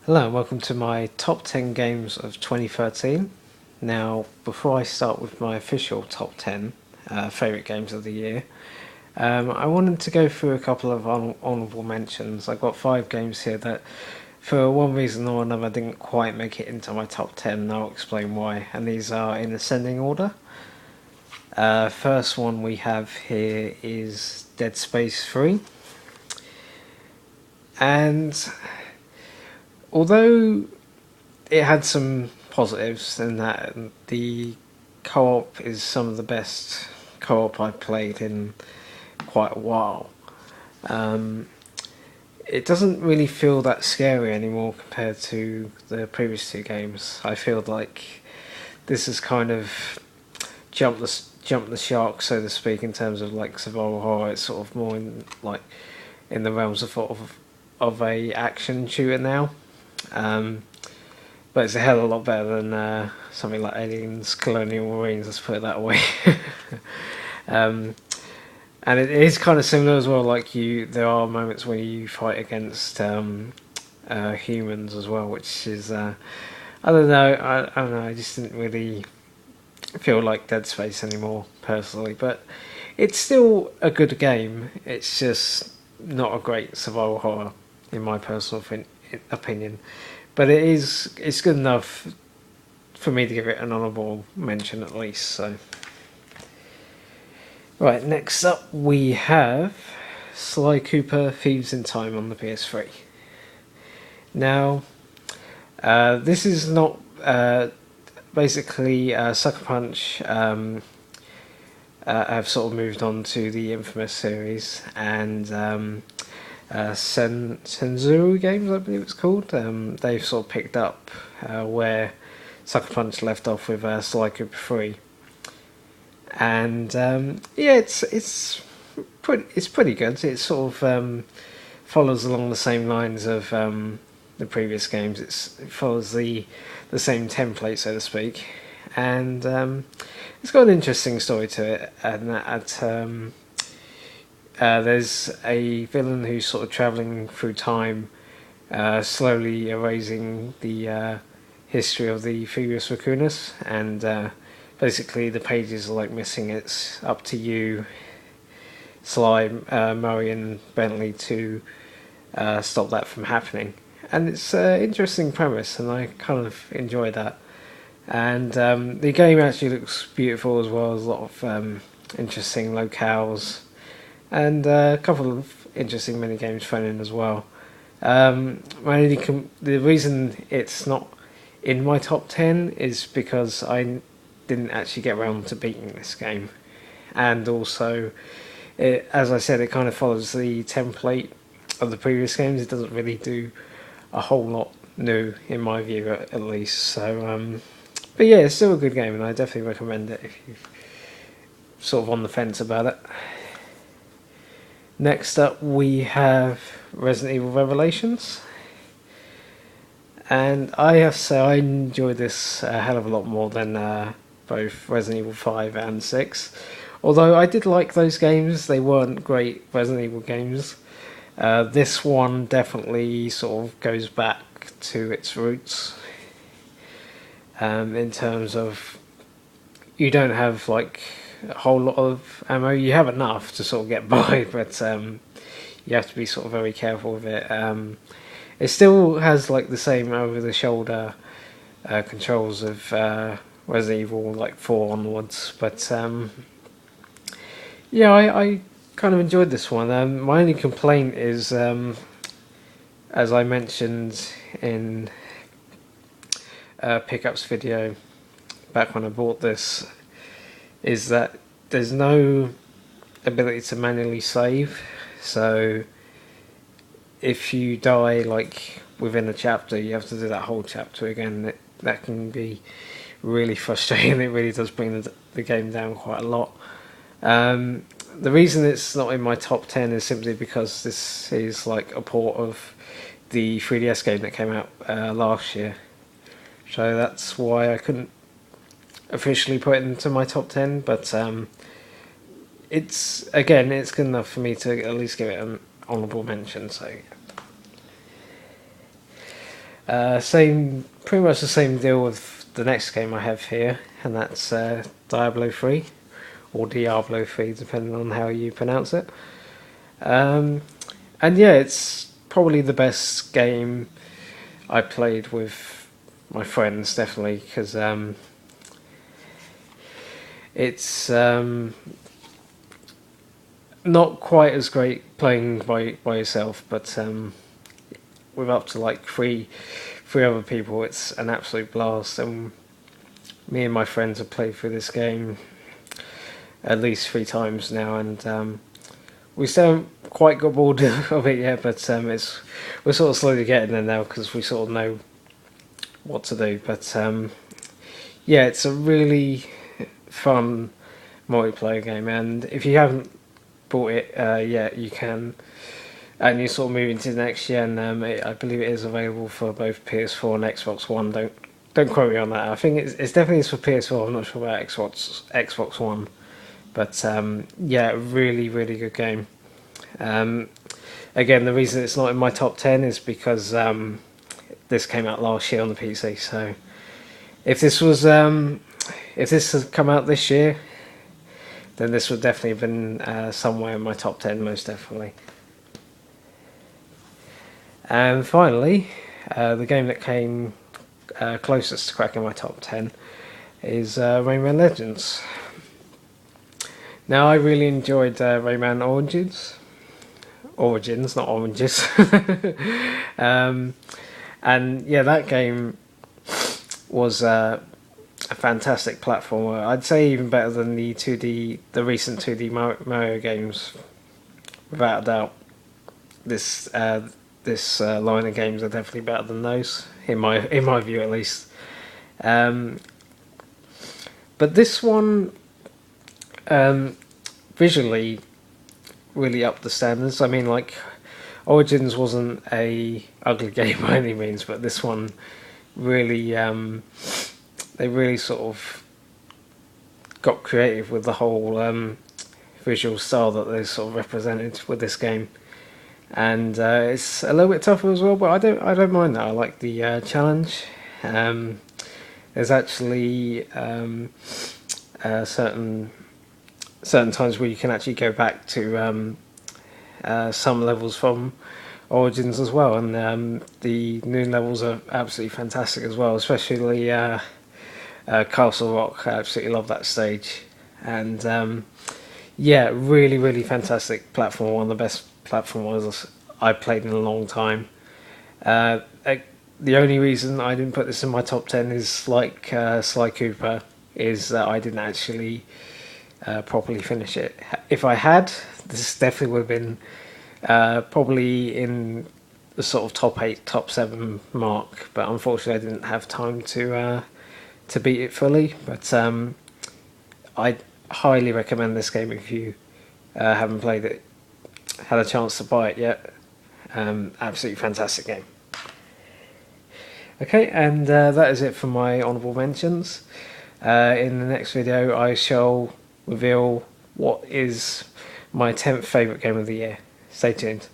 Hello and welcome to my top 10 games of 2013. Now, before I start with my official top 10 favourite games of the year, I wanted to go through a couple of honourable mentions. I've got 5 games here that, for one reason or another, didn't quite make it into my top 10, and I'll explain why. And these are in ascending order. First one we have here is Dead Space 3. And although it had some positives in that the co-op is some of the best co-op I've played in quite a while. It doesn't really feel that scary anymore compared to the previous 2 games. I feel like this has kind of jumped the shark, so to speak, in terms of like survival horror. It's sort of more in the realms of a action shooter now. But it's a hell of a lot better than something like Aliens Colonial Marines, let's put it that way. And it is kind of similar as well, like there are moments where you fight against humans as well, which is, I don't know, I don't know, I just didn't really feel like Dead Space anymore, personally. But it's still a good game, it's just not a great survival horror, in my personal opinion. But it's good enough for me to give it an honourable mention at least. So, right, next up we have Sly Cooper Thieves in Time on the PS3. Now, this is not basically Sucker Punch. Have sort of moved on to the Infamous series, and Senzuru Games, I believe it's called. They've sort of picked up where Sucker Punch left off with Sly Cooper 3, and yeah, it's pretty good. It sort of follows along the same lines of the previous games. It follows the same template, so to speak, and it's got an interesting story to it, and that there's a villain who's sort of travelling through time, slowly erasing the history of the Furious Raccoonus, and basically the pages are like missing. It's up to you, Sly, Murray and Bentley, to stop that from happening. And it's an interesting premise, and I kind of enjoy that. And the game actually looks beautiful as well. There's a lot of interesting locales, and a couple of interesting mini games thrown in as well. The reason it's not in my top 10 is because I didn't actually get around to beating this game, and also, as I said, it kind of follows the template of the previous games. It doesn't really do a whole lot new, in my view, at least. So, but yeah, it's still a good game, and I definitely recommend it if you're sort of on the fence about it. Next up, we have Resident Evil Revelations. And I have to say, I enjoyed this a hell of a lot more than both Resident Evil 5 and 6. Although I did like those games, they weren't great Resident Evil games. This one definitely sort of goes back to its roots. In terms of, you don't have like a whole lot of ammo. You have enough to sort of get by, but you have to be sort of very careful with it. It still has like the same over-the-shoulder controls of Resident Evil like 4 onwards, but yeah, I kind of enjoyed this one. My only complaint is, as I mentioned in Pickup's video back when I bought this, is that there's no ability to manually save. So if you die like within a chapter, you have to do that whole chapter again. That can be really frustrating. It really does bring the game down quite a lot. The reason it's not in my top 10 is simply because this is like a port of the 3DS game that came out last year. So that's why I couldn't officially put it into my top 10, but it's good enough for me to at least give it an honourable mention. So Pretty much the same deal with the next game I have here, and that's Diablo 3, or Diablo 3, depending on how you pronounce it. Um, and yeah, it's probably the best game I played with my friends, definitely, because it's not quite as great playing by yourself, but with up to like three other people, it's an absolute blast. And me and my friends have played through this game at least 3 times now, and we still haven't quite got bored of it yet, but we're sort of slowly getting there now because we sort of know what to do. But yeah, it's a really fun multiplayer game, and if you haven't bought it yet, you can. And you're sort of moving to the next gen. I believe it is available for both PS4 and Xbox One. Don't quote me on that. I think it's definitely is for PS4. I'm not sure about Xbox One, but yeah, really really good game. Um, Again, the reason it's not in my top 10 is because this came out last year on the PC. So if this had come out this year, then this would definitely have been somewhere in my top 10, most definitely. And finally, the game that came closest to cracking my top 10 is Rayman Legends. Now, I really enjoyed Rayman Origins, not Oranges. And yeah, that game was a fantastic platformer. I'd say even better than the recent 2D Mario games, without a doubt. This line of games are definitely better than those, in my view at least. But this one, visually, really upped the standards. I mean, like, Origins wasn't a ugly game by any means, but this one really, they really sort of got creative with the whole visual style that they sort of represented with this game. And it's a little bit tougher as well, but I don't mind that. I like the challenge. There's actually certain times where you can actually go back to some levels from Origins as well, and the new levels are absolutely fantastic as well, especially Castle Rock. I absolutely love that stage, and yeah, really really fantastic platform. One of the best platformers I've played in a long time. The only reason I didn't put this in my top 10 is like Sly Cooper, is that I didn't actually properly finish it. If I had, this definitely would have been probably in the sort of top 8, top 7 mark, but unfortunately I didn't have time to beat it fully. But I highly recommend this game if you haven't played it, had a chance to buy it yet. Absolutely fantastic game. Okay, and that is it for my honourable mentions. In the next video I shall reveal what is my 10th favourite game of the year. Stay tuned.